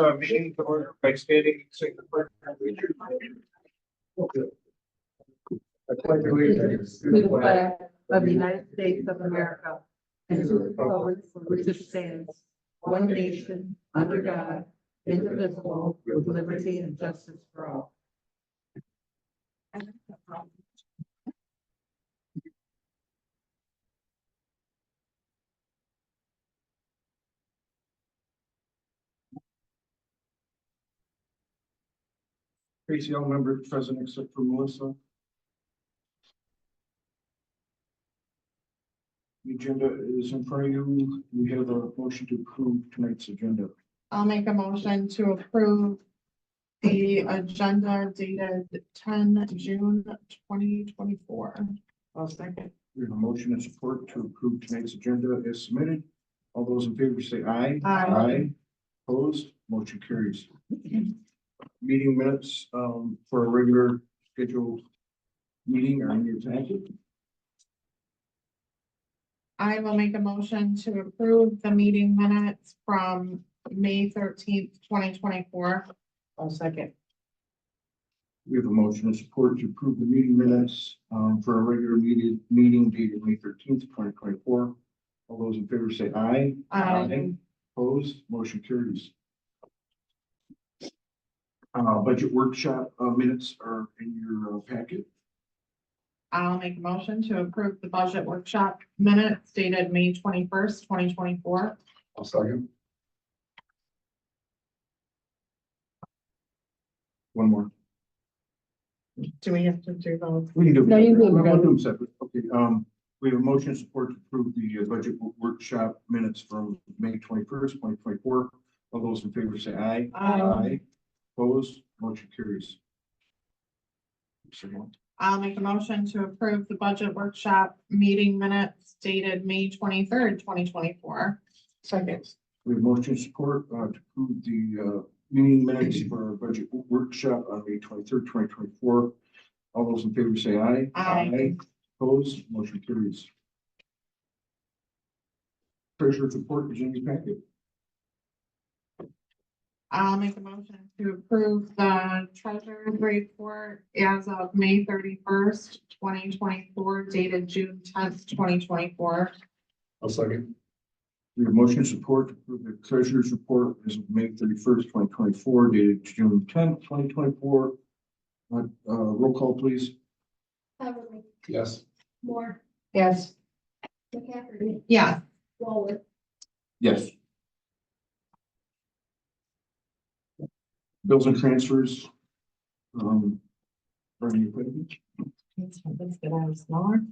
Meeting to order by standing and saying the pledge. I pledge allegiance To the flag of the United States of America and to the republic for which it stands, one nation, under God, indivisible, with liberty and justice for all. Tracy, all members present except for Melissa. The agenda is in front of you. We have a motion to approve tonight's agenda. I'll make a motion to approve the agenda dated 10 June 2024. I'll second. We have a motion and support to approve tonight's agenda as submitted. All those in favor say aye. Aye. Opposed, motion carries. Meeting minutes for a regular scheduled meeting are in your packet. I will make a motion to approve the meeting minutes from May 13th, 2024. I'll second. We have a motion and support to approve the meeting minutes for a regular meeting dated May 13th, 2024. All those in favor say aye. Aye. Opposed, motion carries. Budget workshop minutes are in your packet. I'll make a motion to approve the budget workshop minutes dated May 21st, 2024. I'll second. One more. Do we have to do those? We can do. No, you can do them. We're gonna do them separate. Okay, we have a motion support to approve the budget workshop minutes from May 21st, 2024. All those in favor say aye. Aye. Opposed, motion carries. Second one. I'll make a motion to approve the budget workshop meeting minutes dated May 23rd, 2024. Second. We have motion support to approve the meeting minutes for our budget workshop on May 23rd, 2024. All those in favor say aye. Aye. Opposed, motion carries. Treasurer's report is in your packet. I'll make a motion to approve the treasurer's report as of May 31st, 2024, dated June 10th, 2024. I'll second. We have motion support to approve the treasurer's report as of May 31st, 2024, dated June 10th, 2024. Roll call, please. Beverly, Yes. Moore, Yes. McCafferty, Yes. Waller, Yes. Bills and transfers. Are in your packet. Let's get out smaller.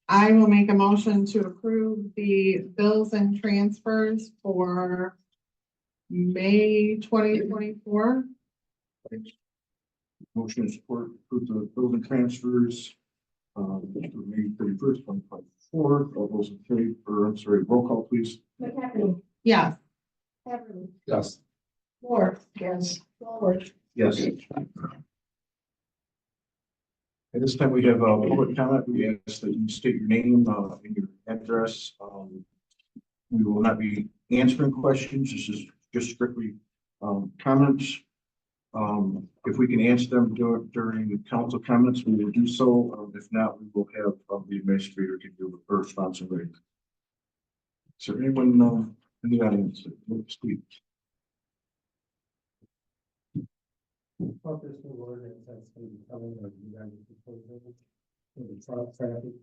I will make a motion to approve the bills and transfers for May 2024. Motion and support to approve the bills and transfers for May 31st, 2024. All those in favor, I'm sorry, roll call, please. McCafferty, Yes. Beverly, Yes. Moore, Yes. Waller, Yes. At this time, we have a public comment. We ask that you state your name and your address. We will not be answering questions. This is just strictly comments. If we can answer them during the council comments, we will do so. If not, we will have the administrator give you a response already. Is there anyone in the audience that would speak? About this new ordinance that's going to be coming, or you guys are proposing, for the truck traffic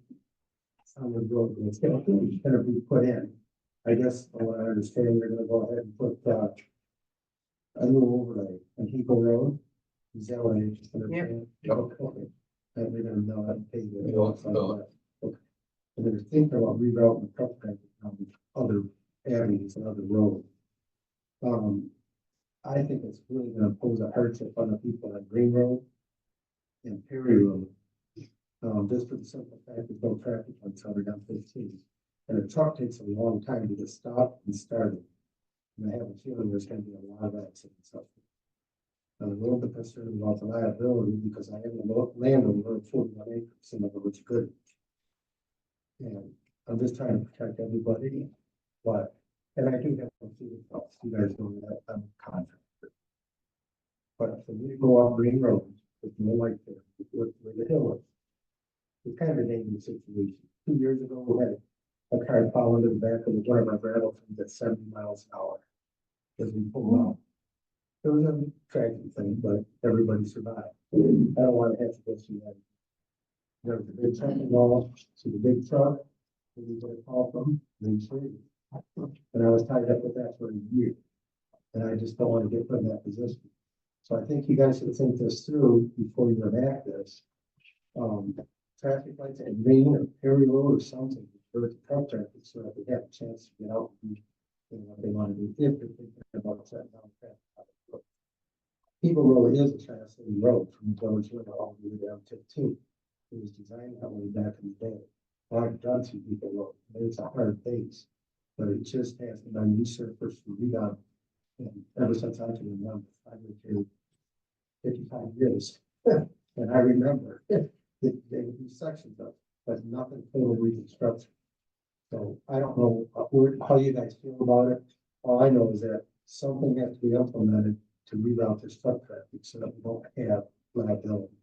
on the road, it's going to be put in. I guess, from what I understand, you're going to go ahead and put, a new overlay on Eagle Road. Is that what I just understand? Yep. Okay. And we're going to know how to pay the. Okay. And they're thinking about rerouting the truck traffic on other avenues and other roads. I think it's really gonna pose a hardship on the people on Green Road and Perry Road. Just for the simple fact there's no traffic on Southern down 15. And a truck takes a long time to get stopped and started. And I have a feeling there's gonna be a lot of accidents up there. I'm a little bit concerned about the liability because I am a landowner of 41 acres in other words, Goodrich. And I'm just trying to protect everybody, but And I do have some feeling thoughts, you guys know that I'm a contractor. But for me to go up Green Road, with no light there, with where the hill is, it's kind of a dangerous situation. 2 years ago, we had a car fall into the back of one of our gravel trucks at 70 miles an hour. As we pulled out. It was a tragic thing, but everybody survived. I don't want to have to go through that. There was a big truck involved, so the big truck, and we got a call from, they said, and I was tied up with that for a year. And I just don't want to get put in that position. So I think you guys should think this through before you enact this. Traffic lights at Main or Perry Road or something, for the truck traffic, so that they have a chance to get out and do what they want to do, if they're thinking about shutting down traffic. People Road is a Tri-City road from Village River all the way down to 15. It was designed that way back in the day. Well, I've done two People Road, and it's a hard base, but it just hasn't been resurfaced and redone. And ever since I can remember, I've been here 55 years. And I remember they would do sections of it, but nothing total reconstruction. So I don't know how you guys feel about it. All I know is that something has to be implemented to reroute this truck traffic so that we don't have liability.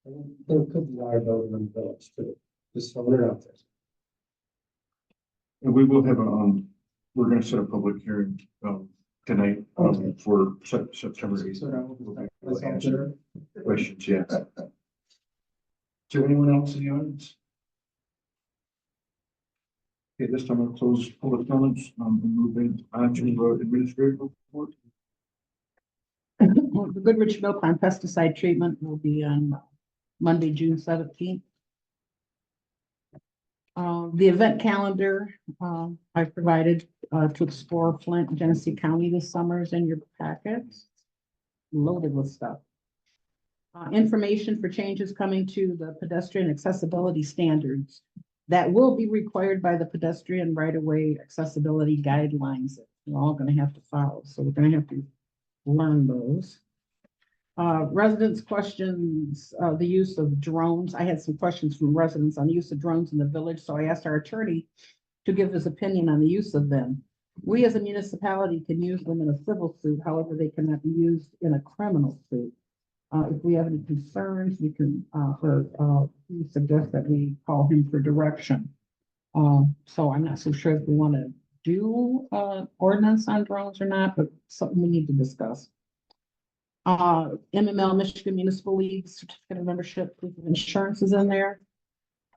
And there could be liability in the village too. Just throw it out there. And we will have we're gonna set a public hearing, tonight, Okay. for September 8th. So now We'll let's answer answer. questions, yes. Is there anyone else in the audience? Okay, this time I'll close public comments, and move in on to the administrative report. The Goodrich Milk on pesticide treatment will be on Monday, June 17th. The event calendar, I provided, to explore Flint and Genesee County this summer is in your packets. Loaded with stuff. Information for changes coming to the pedestrian accessibility standards that will be required by the pedestrian right-of-way accessibility guidelines that we're all gonna have to follow. So we're gonna have to learn those. Residents' questions, the use of drones. I had some questions from residents on the use of drones in the village, so I asked our attorney to give his opinion on the use of them. We as a municipality can use them in a civil suit, however, they cannot be used in a criminal suit. If we have any concerns, we can, we suggest that we call him for direction. So I'm not so sure if we want to do, ordinance on drones or not, but something we need to discuss. MML, Michigan Municipal League Certificate of Membership, proof of insurance is in there.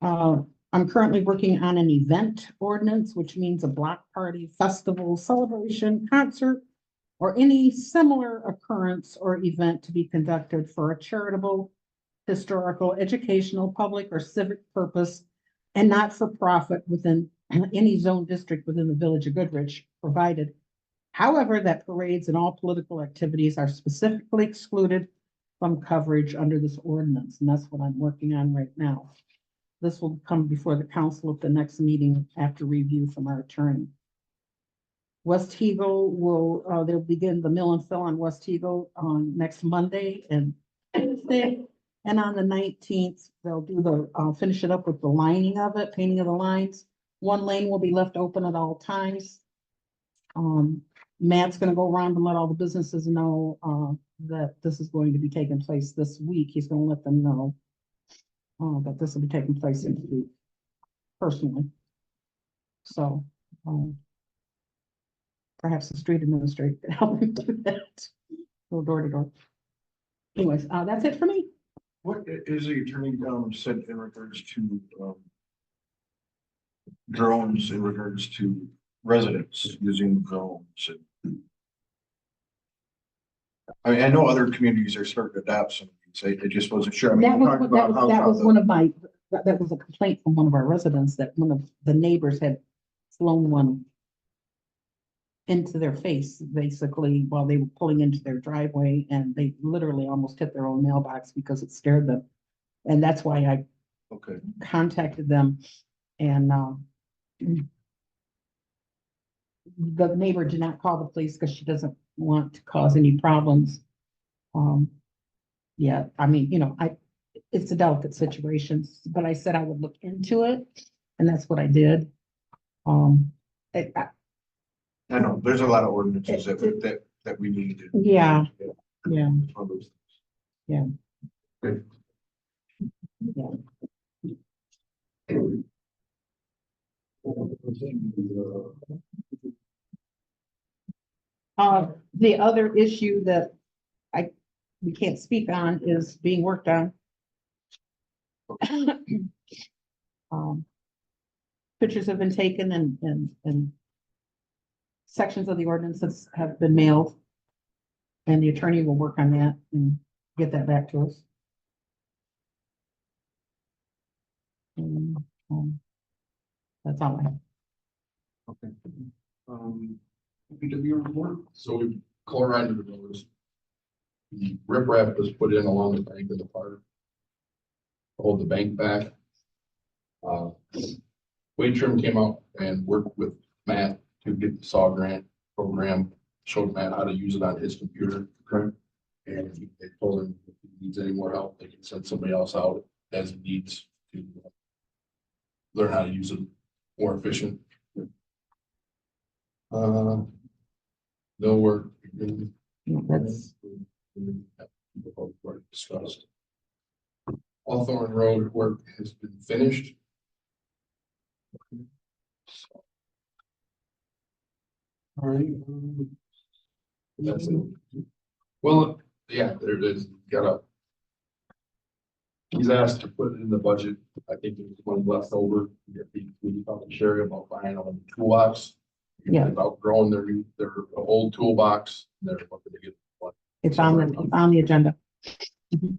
I'm currently working on an event ordinance, which means a block party, festival, celebration, concert, or any similar occurrence or event to be conducted for a charitable, historical, educational, public, or civic purpose, and not for profit within any zone district within the village of Goodrich, provided however, that parades and all political activities are specifically excluded from coverage under this ordinance, and that's what I'm working on right now. This will come before the council at the next meeting after review from our attorney. West Eagle will, they'll begin the mill and fill on West Eagle on next Monday and Tuesday. And on the 19th, they'll do finish it up with the lining of it, painting of the lines. One lane will be left open at all times. Matt's gonna go around and let all the businesses know, that this is going to be taking place this week. He's gonna let them know, that this will be taking place this week, personally. So, perhaps the street administrator can help him do that, go door to door. Anyways, that's it for me. What is the attorney, said in regards to, drones, in regards to residents using drones? I mean, I know other communities are starting to adopt some of these. I just wasn't sure. I mean, That you was, talked about how- that was one of my, that was a complaint from one of our residents that one of the neighbors had flown one into their face, basically, while they were pulling into their driveway, and they literally almost hit their own mailbox because it scared them. And that's why I Okay, contacted them, and the neighbor did not call the police because she doesn't want to cause any problems. Yeah, I mean, it's a delicate situation, but I said I would look into it, and that's what I did. I know, there's a lot of ordinances that we need. to- Yeah. Yeah. all those things. Yeah. Good. The other issue that we can't speak on is being worked on. Um, Pictures have been taken and sections of the ordinances have been mailed. And the attorney will work on that and get that back to us. And, that's all I have. Okay. PW report? So we chlorined the roads. The riprap was put in along the bank of the park. Hold the bank back. Wade Trim came out and worked with Matt to get the SAW grant program, showed Matt how to use it on his computer. Okay. And they told him if he needs any more help, they can send somebody else out as he needs to learn how to use it more efficient. No work. That's, Discussed. Hawthorne Road work has been finished. All right. That's it. Well, yeah, there is, he's asked to put it in the budget. I think there's one left over. We talked to Sherry about buying a toolbox. Yeah. About growing their old toolbox. They're looking to get one. it's on the agenda. Mhm.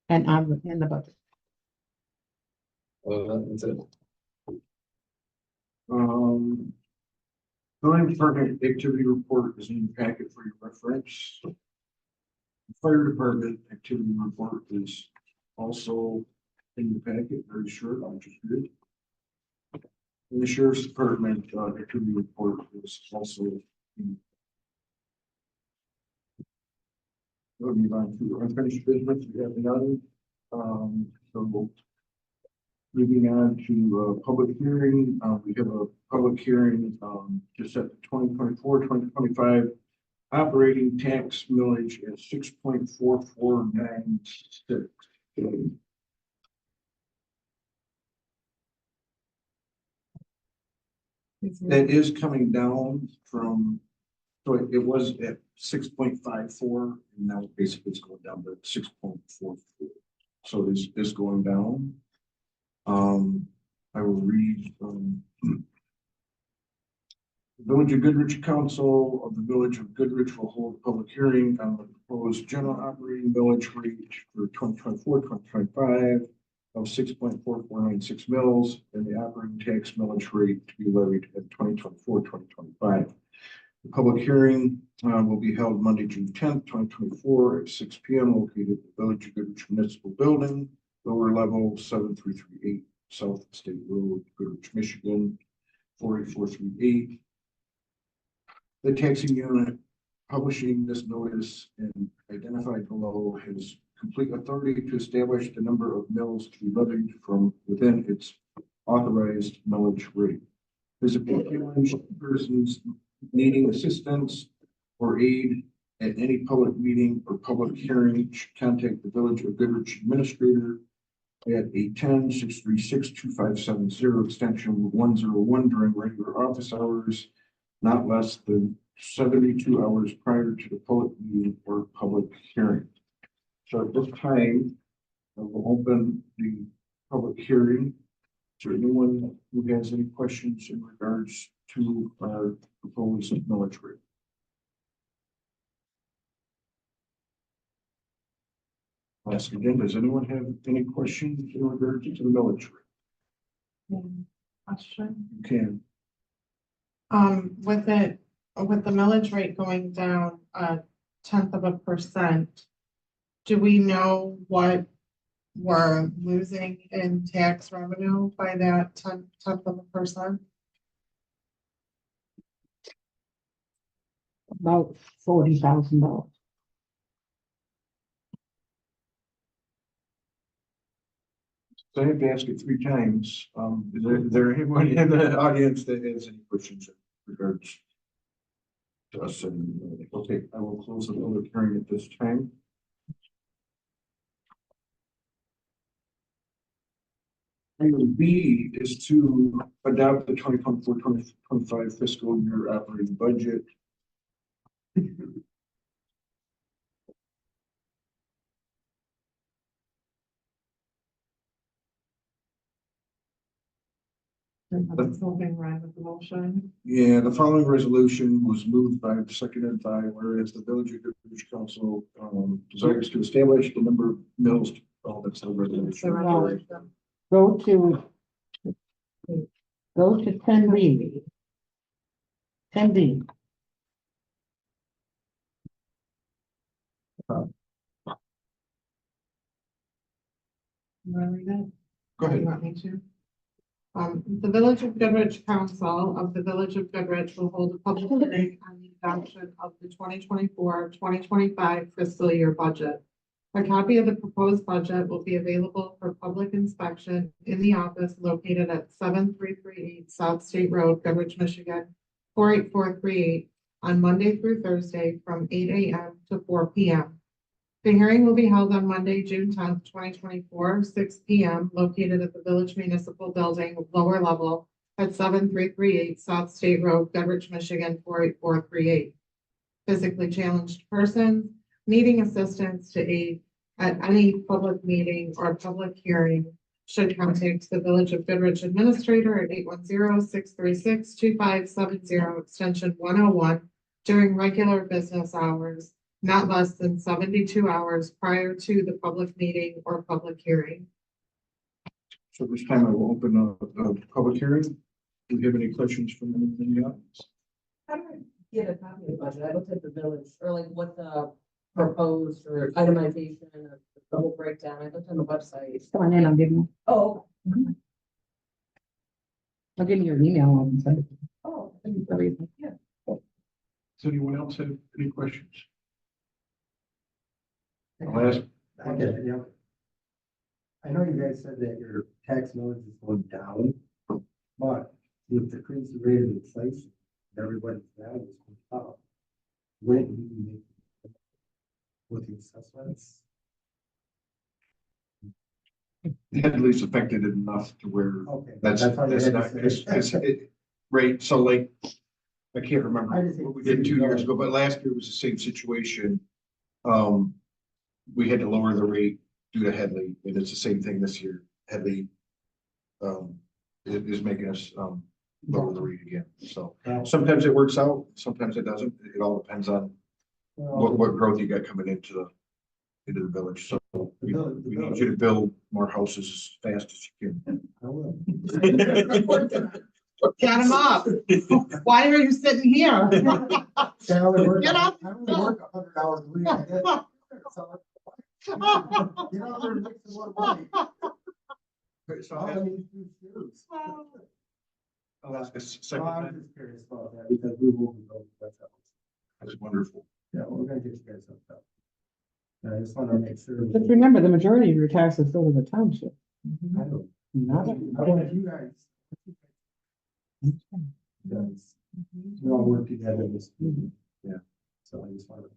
And in the budget. That's it. Building department activity report is in your packet for your reference. The fire department activity report is also in the packet, very short, which is good. And the sheriff's department activity report is also in. We'll move on to unfinished business. We have none. So moving on to public hearing, we have a public hearing to set the 2024-2025 operating tax millage at 6.4496. That is coming down from, so it was at 6.54, and now basically it's going down to 6.44. So this is going down. I will read, Village of Goodrich Council of the Village of Goodrich will hold a public hearing on the proposed general operating millage rate for 2024-2025 of 6.4496 mils and the operating tax millage rate to be levied at 2024-2025. The public hearing will be held Monday, June 10th, 2024 at 6 p.m. located at the Village of Goodrich Municipal Building, lower level 7338 South State Road, Goodrich, Michigan, 48438. The taxing unit publishing this notice and identified below has complete authority to establish the number of mills to be levied from within its authorized millage rate. Visible persons needing assistance or aid at any public meeting or public hearing should contact the Village of Goodrich Administrator at 810-636-2570 extension 101 during regular office hours, not less than 72 hours prior to the public meeting or public hearing. So at this time, I will open the public hearing to anyone who has any questions in regards to our proposed millage rate. I'll ask again, does anyone have any questions in regards to the millage rate? Question. You can. With the millage rate going down 0.1%, do we know what we're losing in tax revenue by that 0.1%? About $40,000. So I have to ask it 3 times. Is there anyone in the audience that has any questions in regards to us, and, okay, I will close the public hearing at this time. Item B is to adopt the 2024-2025 fiscal year operating budget. Something right with the motion. Yeah, the following resolution was moved by, seconded by, whereas the Village of Goodrich Council, desires to establish the number of mills. Oh, that's the resolution. Go to 10B. 10B. You wanna read it? Go Or you ahead. want me to? The Village of Goodrich Council of the Village of Goodrich will hold a public hearing on the adoption of the 2024-2025 fiscal year budget. A copy of the proposed budget will be available for public inspection in the office located at 7338 South State Road, Goodrich, Michigan, 48438 on Monday through Thursday from 8 a.m. to 4 p.m. The hearing will be held on Monday, June 10th, 2024, 6 p.m., located at the Village Municipal Building, lower level, at 7338 South State Road, Goodrich, Michigan, 48438. Physically challenged persons needing assistance to aid at any public meeting or public hearing should contact the Village of Goodrich Administrator at 810-636-2570, extension 101, during regular business hours, not less than 72 hours prior to the public meeting or public hearing. So this time I will open up the public hearing. Do you have any questions from anyone in the audience? How do I get a copy of the budget? I looked at the village, or like what the proposed or itemization of the whole breakdown. I looked on the website. Come on in, I'll give you, Oh, I'll give you your email on it. oh, Yeah. Does anyone else have any questions? I'll ask. Okay, yeah. I know you guys said that your tax millage is going down, but with the increase the rate of inflation, everybody's value is going up. When do you make with the assessments? Headley's affected enough to where Okay. that's all you had not, to say. right, so like, I can't remember I just- what we did 2 years ago, but last year was the same situation. We had to lower the rate due to Headley, and it's the same thing this year. Headley is making us lower the rate again, so Well, sometimes it works out, sometimes it doesn't. It all depends on what growth you got coming into the village, so we need you to build more houses as fast as you can. I will. Get him up. Why are you sitting here? I only work Get up. 100 hours a week. I get- so- Get out there and make some more money. So All I need is 2 shoes. I'll ask a So second I'm time. just curious about that because we will be building what's up. That's wonderful. Yeah, we're gonna get you guys hooked up. And I just want to make sure. Just remember, the majority of your taxes go to the township. I don't. Not I want you guys. Because we all work together in this. Yeah. So I just want to,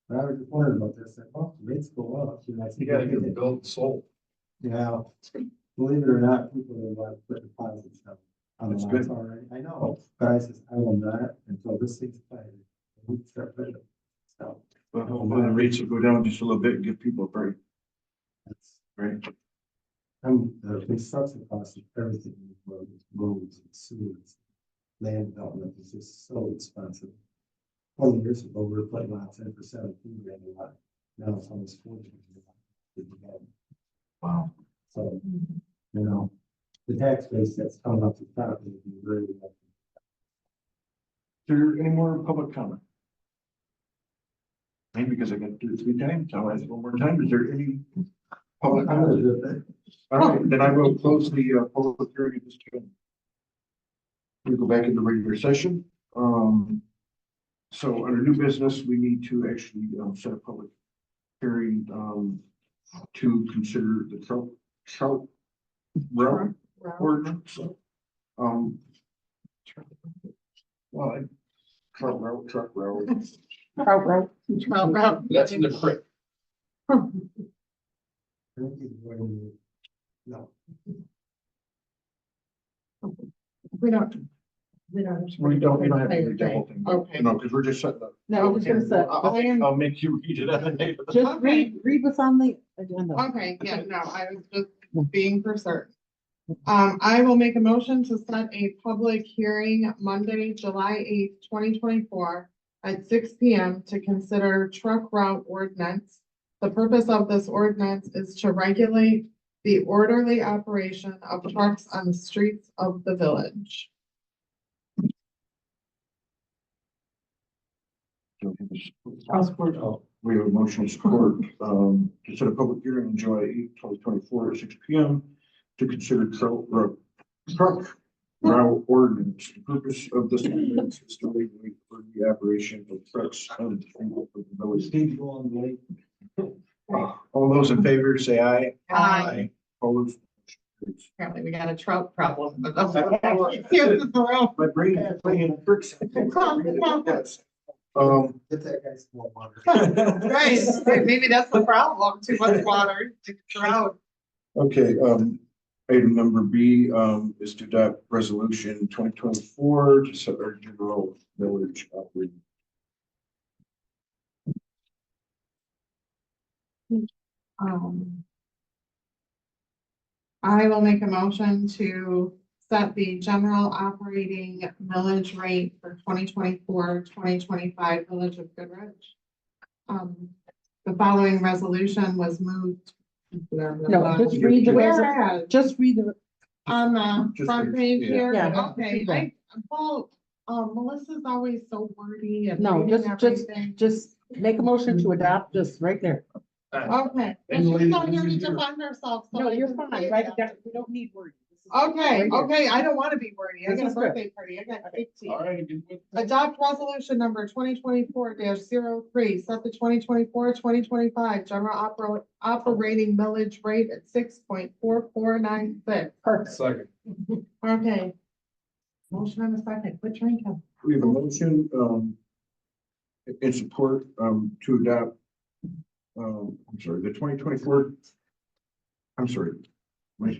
but I was just wondering about this, like, oh, rates go up. I think build soul. Yeah, believe it or not, people are allowed to put deposits down. That's good. All right, I know, but I says, I will not until this thing's planted. We start putting it. So. But hopefully the rates will go down just a little bit and give people a break, That's, right? the construction costs of everything, roads and sewers, land development is just so expensive. 20 years ago, we were putting lots in for 17 grand a lot. Now it's almost 40 grand. Wow. So, the tax base that's coming up to the top is really. Is there any more public comment? Maybe because I got to do it 3 times, I'll ask one more time. Is there any public comment? All right, then I will close the public hearing at this time. We go back into regular session. So under new business, we need to actually set a public hearing to consider the trout route ordinance. Well, Truck route, truck route. Trout route. Trout route. That's in the creek. No. We don't. We don't have to read the whole thing. Okay. No, because we're just setting up. No, I was gonna say, I'll make you read it on the paper. just read what's on the agenda. Okay, yeah, no, I was just being for certain. I will make a motion to set a public hearing Monday, July 8th, 2024 at 6 p.m. to consider truck route ordinance. The purpose of this ordinance is to regulate the orderly operation of trucks on the streets of the village. We have a motion to support, to set a public hearing on July 8th, 2024 at 6 p.m. to consider truck route ordinance. The purpose of this ordinance is to regulate the operation of trucks on the street of the village. All those in favor say aye. Aye. Opposed? Apparently, we got a trout problem. But that's here's the road. My brain is playing tricks. Get that guy some more water. Right, maybe that's the problem, too much water, drought. Okay, item number B, is to adopt resolution 2024 to set our general village operating. I will make a motion to set the general operating millage rate for 2024-2025 Village of Goodrich. The following resolution was moved. No, just read the Whereas, Just read the, on the Just front read- page yeah. here, Yeah. okay, well, Melissa's always so wordy and no, reading just everything. just make a motion to adopt this right there. Okay, And well, she's ladies not here to and gentlemen. defend herself. so No, I you're can fine, say right? that. We don't need words. Okay, Right here. okay, I don't wanna be wordy, I This got a is good. birthday party, I got 15. All right. good with- Adopt resolution number 2024-03, set the 2024-2025 general operating millage rate at 6.4496. Perfect. Second. Okay. Motion on the second, quit drinking. We have a motion, in support, to adopt, I'm sorry, the 2024, I'm sorry. We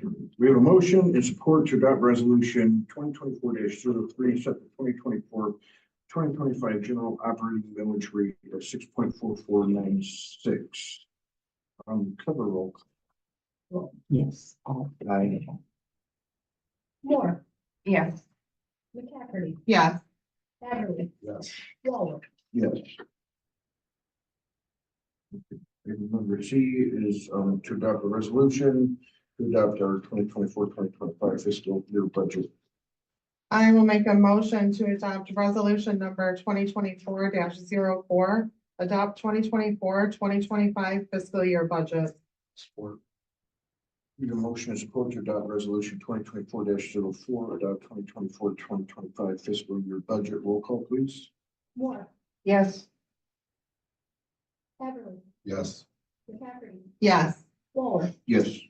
have a motion in support to adopt resolution 2024-03, set the 2024-2025 general operating millage rate at 6.4496. Cover roll. Yes. All right. Moore, Yes. McCafferty, Yes. Beverly, Yes. Waller, Yes. Item number C is, to adopt a resolution to adopt our 2024-2025 fiscal year budget. I will make a motion to adopt resolution number 2024-04, adopt 2024-2025 fiscal year budget. Support. We have a motion and support to adopt resolution 2024-04, adopt 2024-2025 fiscal year budget. Roll call, please. Moore, Yes. Beverly, Yes. McCafferty, Yes. Waller, Yes.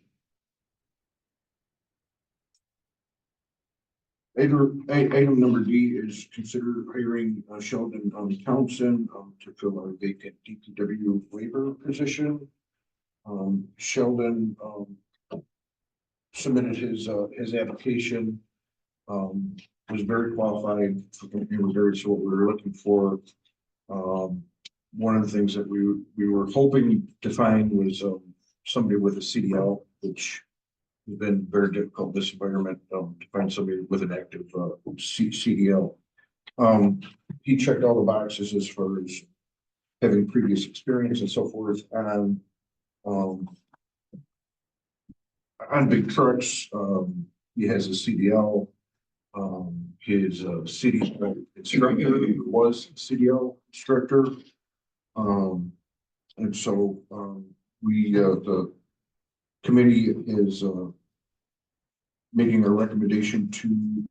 Item number D is consider hiring Sheldon Townsend to fill our vacant DPW waiver position. Sheldon submitted his application. Was very qualified for regards to what we were looking for. One of the things that we were hoping to find was somebody with a CDL, which has been very difficult in this environment to find somebody with an active CDL. He checked all the boxes as far as having previous experience and so forth. And on big trucks, he has a CDL. His city instructor was CDL instructor. And so the committee is making a recommendation to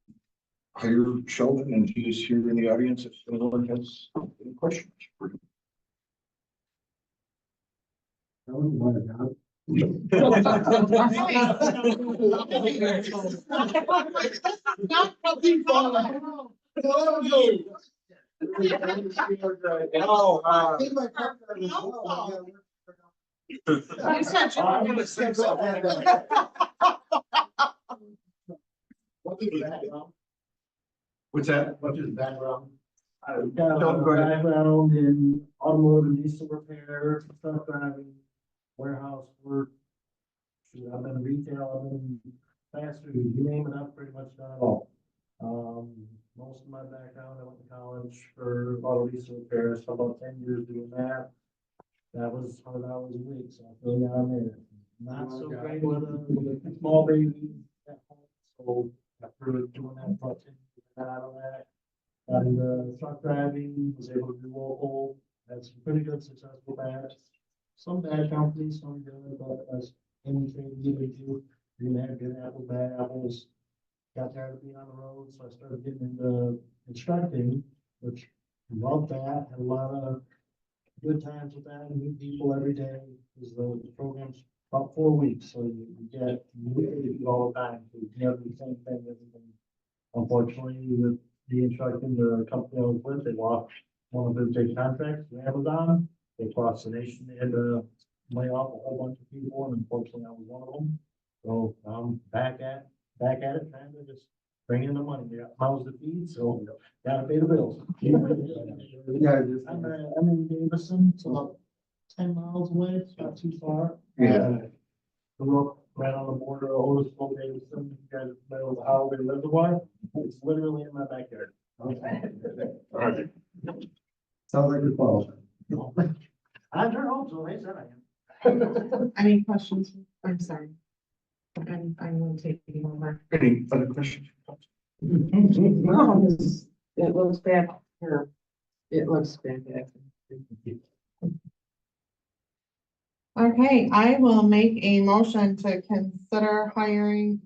hire Sheldon, and he is here in the audience if anyone has any questions. I wouldn't want to doubt. Oh, You said you were gonna say something. What's that? What's his background? I've Don't got a go ahead. background in automotive and diesel repair, truck driving, warehouse work. Shoot, I've been in retail, I've been fast food, you name it, I've pretty much done it all. Most of my background, I went to college for auto diesel repair, so about 10 years doing that. That was 100 hours a week, so I feel you on there. Not so great with a small baby at home, so after doing that, about 10 years, I got out of that. Got into truck driving, was able to do local, had some pretty good successful batch. Some bad companies, some good, but as anything you would do, you're gonna have good apples, bad apples. Got tired of being on the road, so I started getting into instructing, which loved that, had a lot of good times with that, new people every day, because the program's about 4 weeks, so you get new people all the time, so you never do the same thing, everything. Unfortunately, with the instructing, the company I was with, they lost one of their big contracts, with Amazon, they across the nation, they had to lay off a whole bunch of people, and unfortunately, I was one of them. So I'm back at it, trying to just bring in the money, we got mouths to feed, so gotta pay the bills. I'm in Davison, it's about 10 miles away, it's not too far. Yeah. Grew up right on the border of Otisville, Davison, you guys know the Holiday Reservoir, it's literally in my backyard. Alright. Sounds like you're qualified. I sure hope so, they said I am. Any questions? I'm sorry. I'm gonna take you over. Any other questions? No, it looks bad. Here. It looks fantastic. Okay, I will make a motion to consider hiring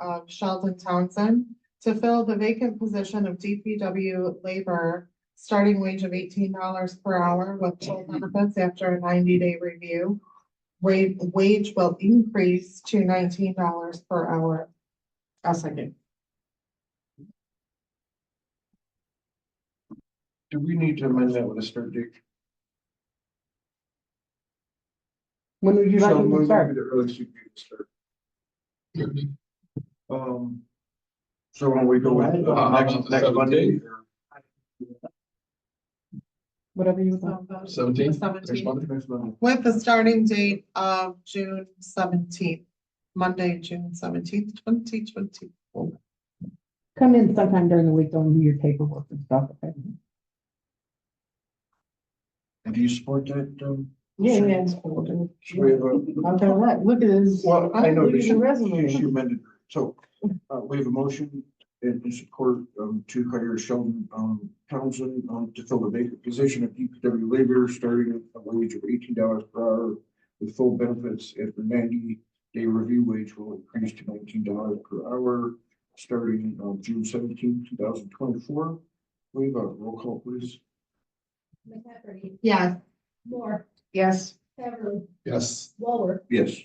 of Sheldon Townsend to fill the vacant position of DPW laborer, starting wage of $18 per hour with full benefits after a 90-day review. Wage will increase to $19 per hour. I'll second. Do we need to amend that with a start date? When would you like So me when to would start? be the earliest you could start? So when we go with next Monday? or- Whatever you want. 17th, next 17th. Monday. Next Monday. With the starting date of June 17th, Monday, June 17th, 2024. Come in sometime during the week, don't do your paperwork and stuff, okay? And do you support that? Yeah, yeah. So we have a, I'll tell that, look at his. well, I know look that at the resume. she amended, so, we have a motion in support, to hire Sheldon, Townsend, to fill the vacant position of DPW laborer, starting at a wage of $18 per hour with full benefits. After 90-day review, wage will increase to $19 per hour, starting on June 17th, 2024. We have a roll call, please. McCafferty, Yes. Moore, Yes. Beverly, Yes. Waller, Yes.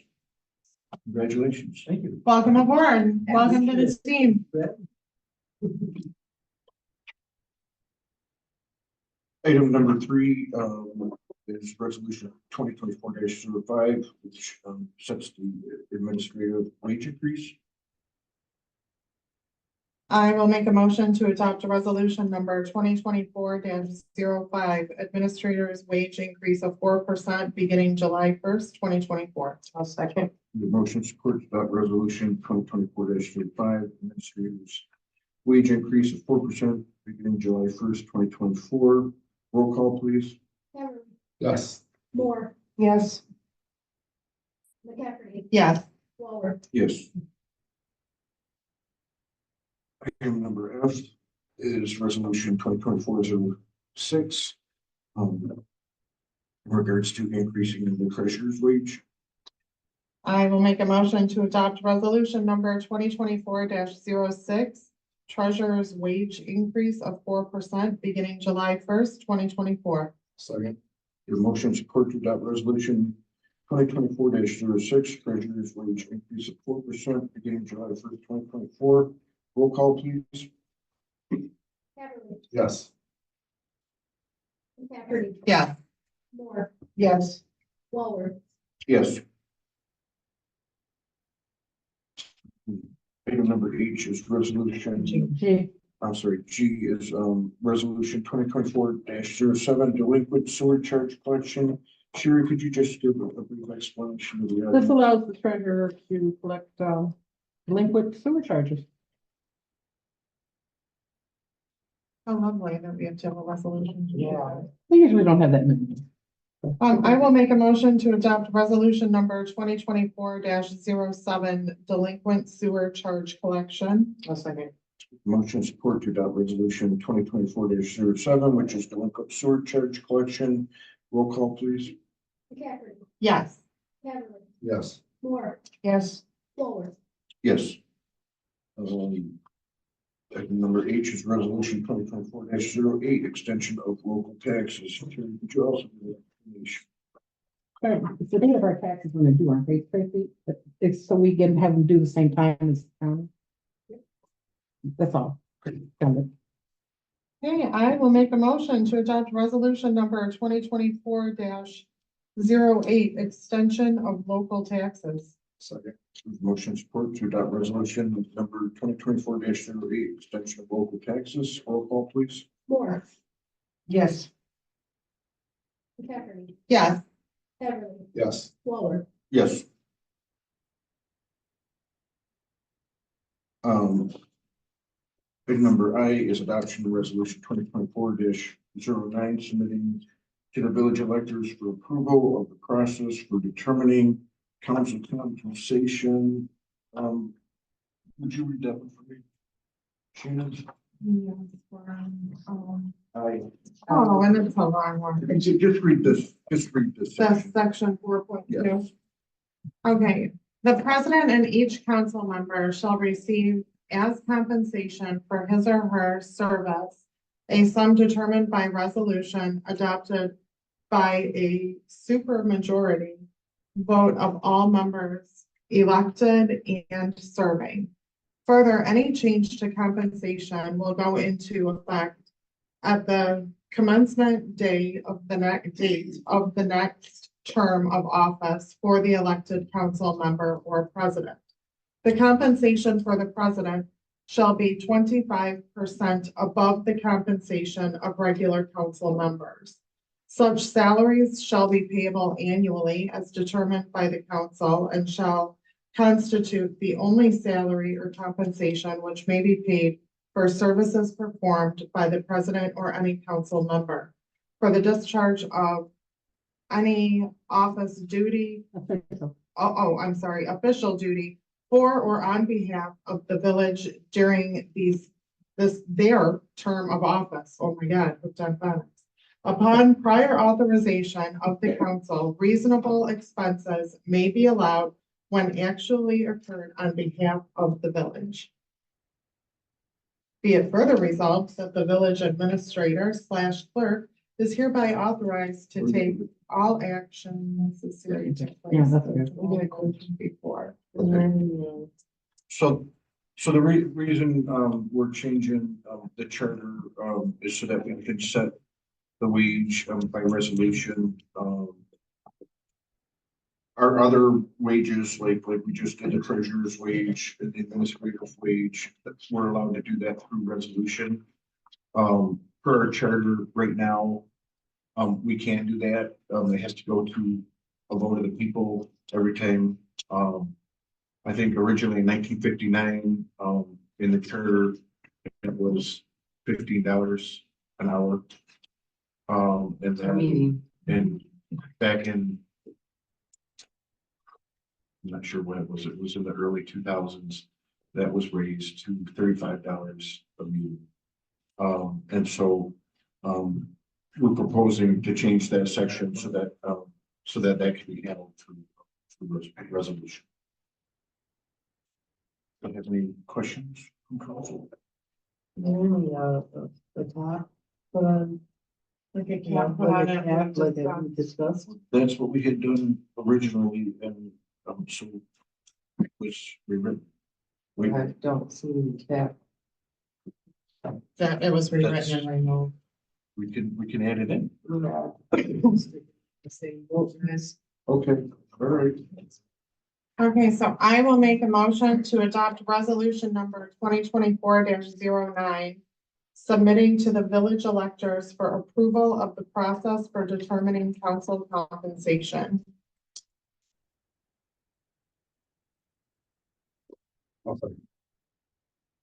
Congratulations. Thank you. Welcome aboard. Welcome to the team. Item number 3, is resolution 2024-05, which, sets the administrative wage increase. I will make a motion to adopt a resolution number 2024-05, administrator's wage increase of 4% beginning July 1st, 2024. I'll second. The motion supports that resolution 2024-05, administrators wage increase of 4% beginning July 1st, 2024. Roll call, please. Beverly, Yes. Moore, Yes. McCafferty, Yes. Waller, Yes. Item number F is resolution 2024-06, in regards to increasing the treasurer's wage. I will make a motion to adopt resolution number 2024-06, treasurer's wage increase of 4% beginning July 1st, 2024. Second. Your motion support to adopt resolution 2024-06, treasurer's wage increase of 4% beginning July 1st, 2024. Roll call, please. Beverly, Yes. McCafferty. Yes. Moore, Yes. Walworth, Yes. Item number H is resolution, G. I'm sorry, G is, resolution 2024-07 delinquent sewer charge collection. Sherry, could you just give a brief explanation of the This item? allows the treasurer to collect, delinquent sewer charges. How lovely that we have to have a resolution. to do that. We usually don't have that many. I will make a motion to adopt resolution number 2024-07 delinquent sewer charge collection. A second. Motion support to adopt resolution 2024-07, which is delinquent sewer charge collection. Roll call, please. McCafferty, Yes. Beverly, Yes. Moore, Yes. Walworth, Yes. Item number H is resolution 2024-08 extension of local taxes. Sherry, could you also do that? It's the date of our taxes when they're due, aren't they, Tracy? It's so we can have them do the same time as the county. That's all. Got it. Okay, I will make a motion to adopt resolution number 2024-08 extension of local taxes. Second. Motion support to adopt resolution number 2024-08 extension of local taxes. Roll call, please. Moore, Yes. McCafferty, Yes. Beverly, Yes. Walworth, Yes. Item number I is adoption of resolution 2024-09 submitting to the village electors for approval of the process for determining council compensation. Would you read that one for me? Shannon? I, Oh, and it's a long one. just read this, That's section. section 4.2. Yes. Okay, the president and each council member shall receive as compensation for his or her service a sum determined by resolution adopted by a supermajority vote of all members elected and serving. Further, any change to compensation will go into effect at the commencement day of the next term of office for the elected council member or president. The compensation for the president shall be 25% above the compensation of regular council members. Such salaries shall be payable annually as determined by the council and shall constitute the only salary or compensation which may be paid for services performed by the president or any council member for the discharge of any office duty, Official. official duty for or on behalf of the village during their term of office. Oh my God, hooked on phonics. Upon prior authorization of the council, reasonable expenses may be allowed when actually occurred on behalf of the village. Be it further resolved that the village administrator / clerk is hereby authorized to take all action necessary to place. Yeah, that's good. We did a motion before. So the reason, we're changing, the charter, is so that we can set the wage, by resolution. Our other wages, like we just did the treasurer's wage and the administrator's wage, we're allowed to do that through resolution. Per our charter right now, we can't do that. It has to go to a vote of the people every time. I think originally in 1959, in the charter, it was $15 an hour. And then, and back in, I'm not sure when it was in the early 2000s, that was raised to $35 a meeting. And so, we're proposing to change that section so that that can be handled through resolution. Do you have any questions from council? The top, put on, Like a yeah, cap put on it. like that we discussed. That's what we had done originally, and so it was rewritten. I don't see that. That it was rewritten and removed. we can add it in. No. The same vote for this. Okay, all right. Okay, so I will make a motion to adopt resolution number 2024-09, submitting to the village electors for approval of the process for determining council compensation.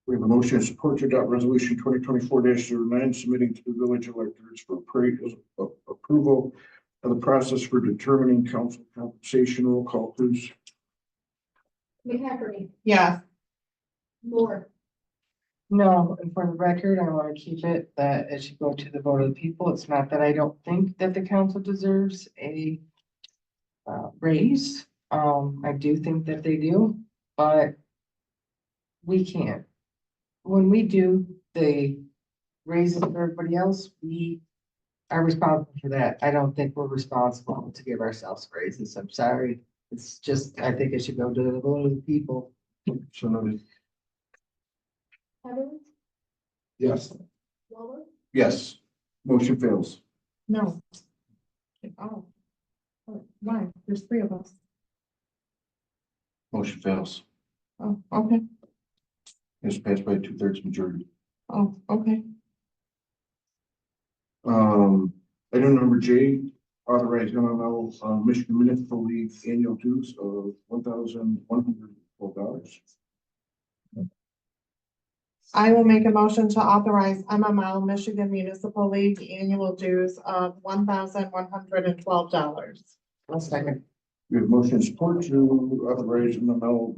We have a motion and support to adopt resolution 2024-09, submitting to the village electors for approval of the process for determining council compensation. Roll call, please. McCafferty, Yes. Moore, No, and for the record, I want to keep it that it should go to the vote of the people. It's not that I don't think that the council deserves a raise. I do think that they do, but we can't. When we do the raises for everybody else, we are responsible for that. I don't think we're responsible to give ourselves raises. I'm sorry. It's just, I think it should go to the vote of the people. So noted. Heatherly, Yes. Waller, Yes, motion fails. No. Oh. Why? There's three of us. Motion fails. Oh, okay. It's passed by a 2/3 majority. Oh, okay. Item number J, authorize MML, Michigan Municipal League annual dues of $1,112. I will make a motion to authorize MML Michigan Municipal League annual dues of $1,112. One second. We have motion and support to authorize MML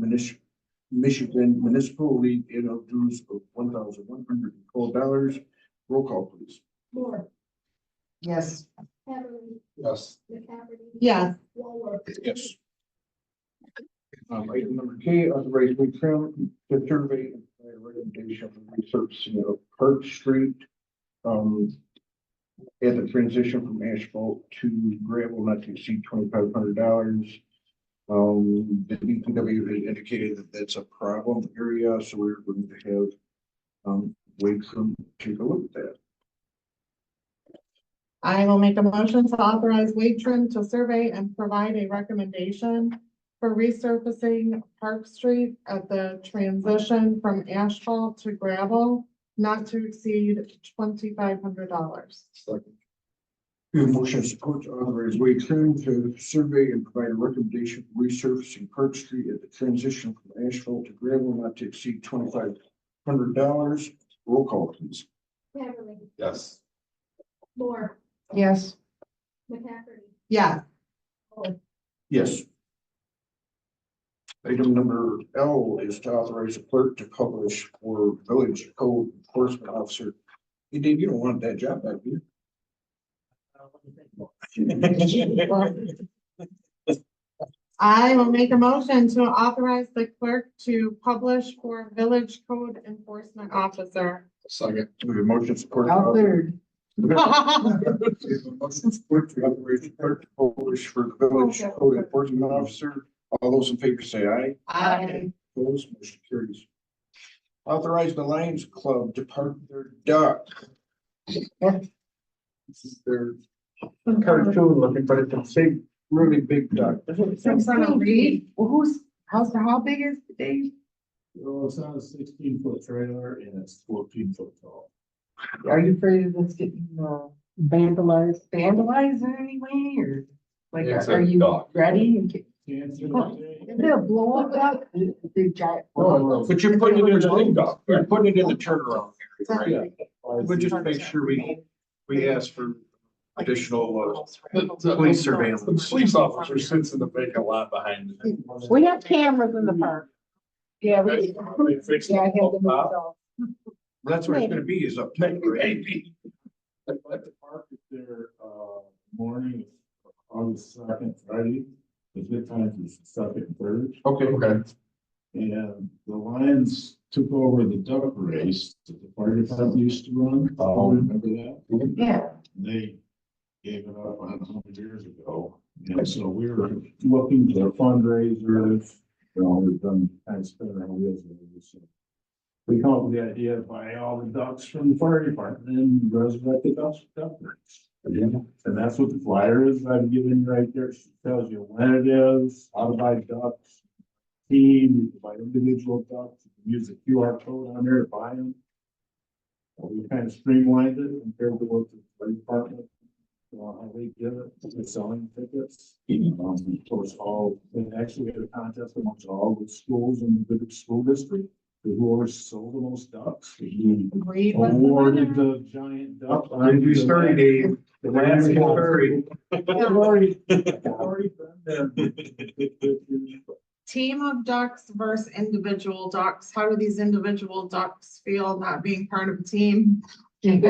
Michigan Municipal League annual dues of $1,112. Roll call, please. Moore, Yes. Heatherly, Yes. McCafferty, Yes. Waller. Yes. Item number K, authorize Lee Trim to survey and provide a recommendation for resurfacing of Park Street. At the transition from asphalt to gravel, not to exceed $2,500. The DPW has indicated that that's a problem area, so we're going to have, Wade Trim take a look at that. I will make a motion to authorize Wade Trim to survey and provide a recommendation for resurfacing Park Street at the transition from asphalt to gravel, not to exceed $2,500. We have motion and support to authorize Wade Trim to survey and provide a recommendation for resurfacing Park Street at the transition from asphalt to gravel, not to exceed $2,500. Roll call, please. Heatherly, Yes. Moore, Yes. McCafferty, Yeah. Yes. Item number L is to authorize the clerk to publish for village code enforcement officer. Hey, Dave, you don't want that job back here. I will make a motion to authorize the clerk to publish for village code enforcement officer. Second. We have motion support. I'll third. Motion support to authorize the clerk to publish for the village code enforcement officer. All those in favor say aye. Aye. Opposed, motion carries. Authorize the Lions Club to park their duck. This is their cartoon looking, but it's a big, really big duck. In front of Reed. Well, how big is the Dave? Well, it's on a 16-foot trailer and it's 14 foot tall. Are you afraid of this getting vandalized in any way, or like, It's are a you dog. ready? And Cancer. Is it a blow up duck? A big giant. But you're putting it in the, you're putting it in the turnaround area, right? Yeah. We'll just make sure we ask for additional, police surveillance. The police officer sits in the vacant lot behind it. We have cameras in the park. Yeah, we. They fixed it Yeah, I have up them top. installed. That's what it's gonna be, is up top, right? Maybe. At the park, if they're, morning, August 2nd, Friday, the good times is the second and third. Okay. Okay. And the Lions took over the duck race that the fire department used to run. Oh. Remember that? Yeah. They gave it up 100 years ago. And so we were looking for fundraisers. You know, we've done kind of spinning our wheels. So we come up with the idea to buy all the ducks from the fire department and resurrect the ducks. And that's what the flyer is, I've given you right there, she tells you when it is, how to buy ducks. Team, you can buy individual ducks, you can use the QR code on there to buy them. We kind of streamlined it compared to what the fire department, how they give it, they're selling tickets. Of course, actually we had a contest amongst all the schools in the Goodrich school district. Whoever sold the most ducks. Agreed with the Awarded winner. the giant duck. Did you start, Dave? The last Sorry. Already done that. Team of ducks versus individual ducks. How do these individual ducks feel not being part of a team? They are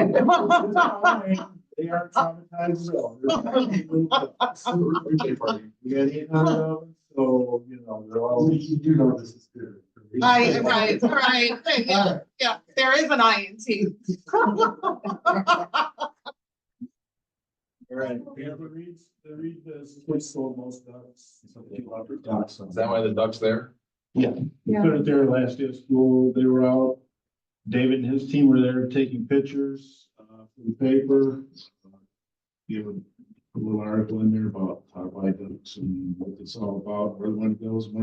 traumatized. We got 800 of them, so, you know, they're all. You do know this is good. Right. Yeah, there is an I in team. All right, we have the read this, which sold most ducks. Is that why the duck's there? We put it there last day of school, they were out. David and his team were there taking pictures, for the paper. Give a little article in there about how to buy ducks and what it's all about, where the money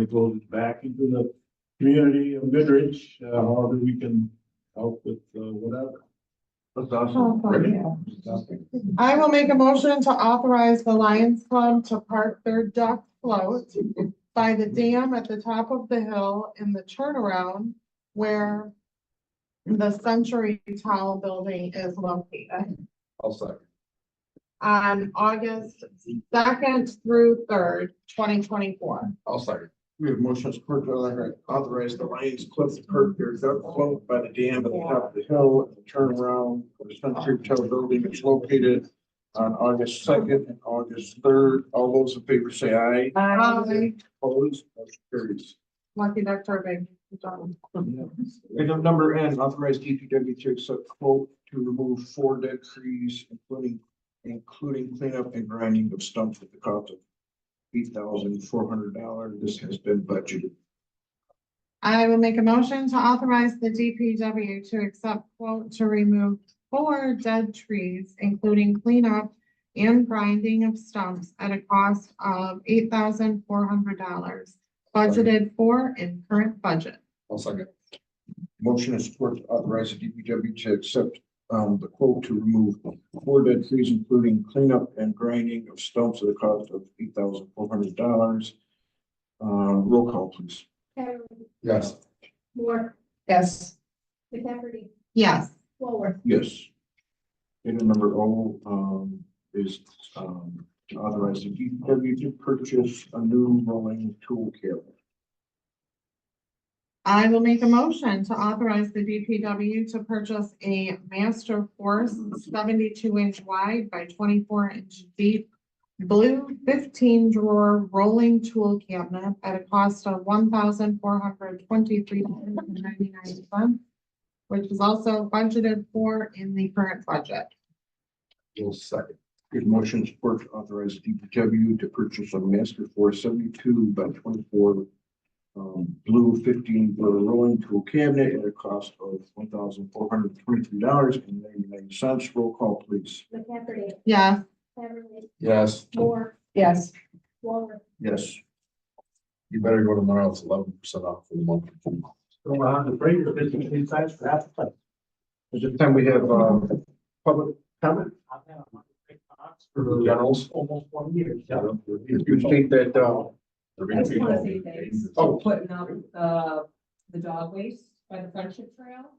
goes back into the community of Goodrich, however we can help with, whatever. That's awesome. I will make a motion to authorize the Lions Club to park their duck float by the dam at the top of the hill in the turnaround where the Century Towel building is located I'll second. on August 2nd through 3rd, 2024. I'll second. We have motion support to authorize the Lions Club to park their duck float by the dam at the top of the hill and turn around for the Century Tower building. It's located on August 2nd and August 3rd. All those in favor say aye. Opposed, motion carries. Lucky Duck Turbine. Good job. Item number N, authorize DPW to accept quote to remove 4 dead trees, including cleanup and grinding of stumps at the cost of $8,400. This has been budgeted. I will make a motion to authorize the DPW to accept quote to remove 4 dead trees, including cleanup and grinding of stumps at a cost of $8,400, budgeted for in current budget. I'll second. Motion and support to authorize the DPW to accept the quote to remove 4 dead trees, including cleanup and grinding of stumps at a cost of $8,400. Roll call, please. Heatherly, Yes. Moore, Yes. McCafferty, Yes. Walworth. Yes. Item number O is to authorize the DPW to purchase a new rolling tool cabinet. I will make a motion to authorize the DPW to purchase a Master Force 72-inch wide by 24-inch deep blue 15-drawer rolling tool cabinet at a cost of $1,423.99, which is also budgeted for in the current budget. We'll second. Good motion support to authorize DPW to purchase a Master Force 72 by 24 blue 15-drawer rolling tool cabinet at a cost of $1,423.99. Roll call, please. McCafferty, Yes. Heatherly, Yes. Moore, Yes. Walworth. Yes. You better go tomorrow. It's 11% off for the month. So on the break, the business size for that. At this time, we have public comment. For the generals. Almost 1 year. If you state that, I just want to say thanks Oh. for putting up the dog waste by the Friendship Trail.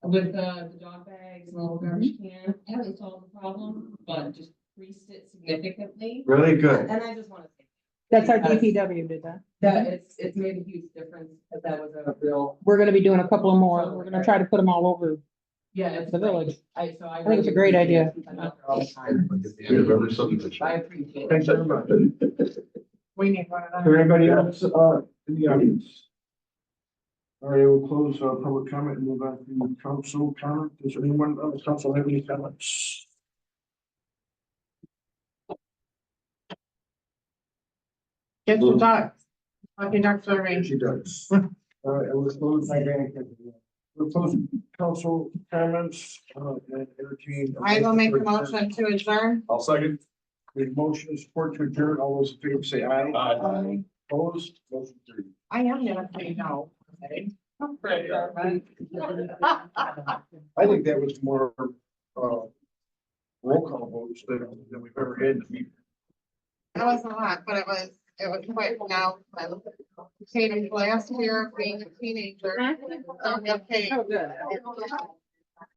With the dog bags and the little garbage can. I haven't solved the problem, but just increased it significantly. really good. And I just want to say That's our Because- DPW did that. that it's made a huge difference, but that was a real, We're gonna be doing a couple of more. We're gonna try to put them all over. yeah, it's The village. I think it's a great idea. I'm out there all the time. At the end of every subdivision. I appreciate Thanks, it. everybody. We need one of Is those. there anybody else in the audience? All right, we'll close public comment and move on to council comment. Does anyone on the council have any comments? Get your ducks. Lucky Duck Turbine. She does. All right, I will close. We're closing council comments, and entertain. I will make a motion to adjourn. I'll second. We have motion and support to adjourn. All those in favor say aye. Aye. Opposed, motion carried. I am gonna say no. Okay. I think that was more, roll call votes than we've ever had in the meeting. That was a lot, but it was quick now. Katie, last year being a teenager. Okay. Oh, good.